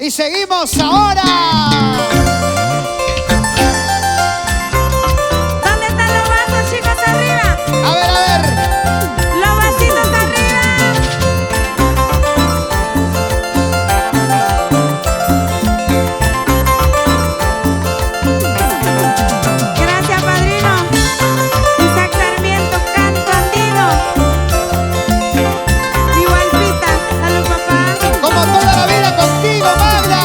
Y seguimos ahora. ¿Dónde están los vasos, chicos, arriba? A ver, a ver. Los vasitos arriba. Gracias, padrino. Isaac Sarmiento, canto andino. Igual Pita, salud, papá. Como toda la vida contigo, Magda.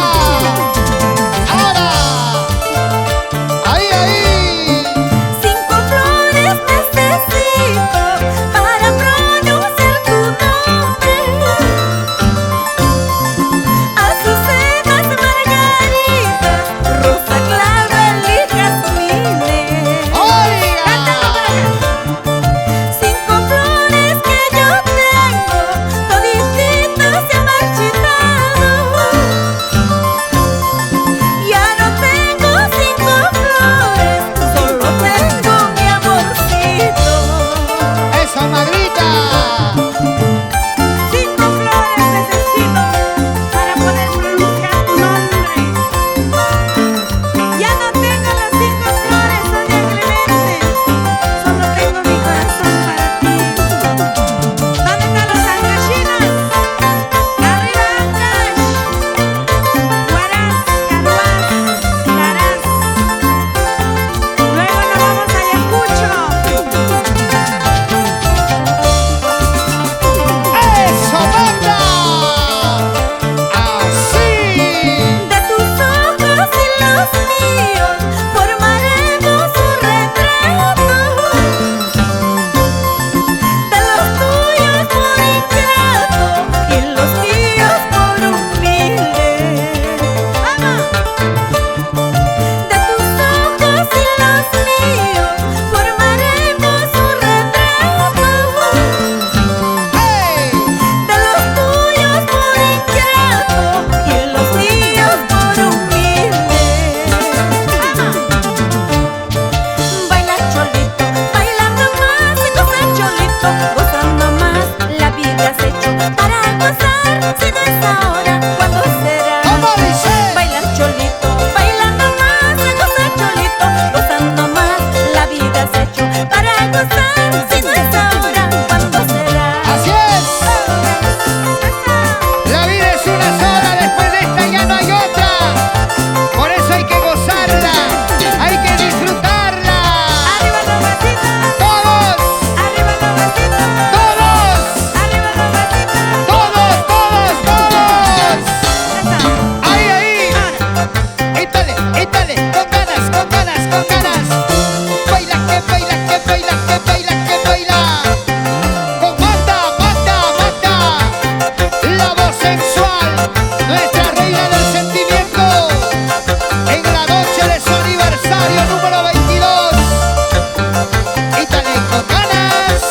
Ahora. Ahí, ahí. 5 flores necesito para pronunciar tu nombre. Azucenas, margaritas, rosa clavel y jazmines. Oiga. 5 flores que yo tengo, todititas se han marchitado. Ya no tengo 5 flores, solo tengo mi amorcito. Eso, Magrita. 5 flores necesito para poder pronunciar tu nombre. Ya no tengo las 5 flores, Sonia Clemente. Solo tengo mi corazón para ti. ¿Dónde están los angashinas? Arriba, Ancash. Huaraz, Caruaz, Caraz. Luego nos vamos a Ayacucho. Eso, Magda. Así. De tus ojos y los míos formaremos un retrato. De los tuyos por ingrato y los míos por humilde. ¡Vamos! De tus ojos y los míos formaremos un retrato. ¡Hey! De los tuyos por ingrato y los míos por humilde. Baila cholito, bailando más y goza cholito, gozando más, la vida has hecho para gozar, si no es ahora, ¿cuándo será? ¿Cómo dice? Baila cholito, bailando más y goza cholito, gozando más, la vida has hecho para gozar, si no es ahora, ¿cuándo será? Así es. La vida es una sola, después de esta ya no hay otra. Por eso hay que gozarla, hay que disfrutarla. Arriba los vasitos, Todos, arriba los vasitos, todos, arriba los vasitos. todos, todos, todos. Ahí, ahí. Éntale, éntale, con ganas, con ganas, con ganas. Baila, que baila, que baila, que baila, que baila. Con Magda, Magda, Magda. La voz sensual, nuestra reina del sentimiento. En la noche de su aniversario número 22. Éntale, con ganas.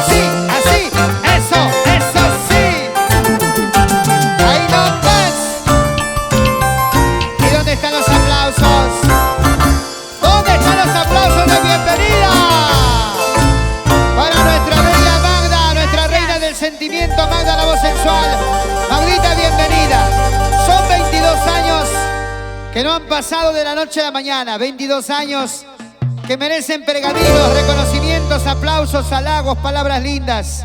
Sí, así, eso sí. Ahí nomás. ¿Y dónde están los aplausos? ¿Dónde están los aplausos de bienvenida? Para nuestra bella Magda, nuestra reina del sentimiento, Magda, la voz sensual. Magdita, bienvenida. Son 22 años que no han pasado de la noche a la mañana. 22 años que merecen pergaminos, reconocimientos, aplausos, halagos, palabras lindas.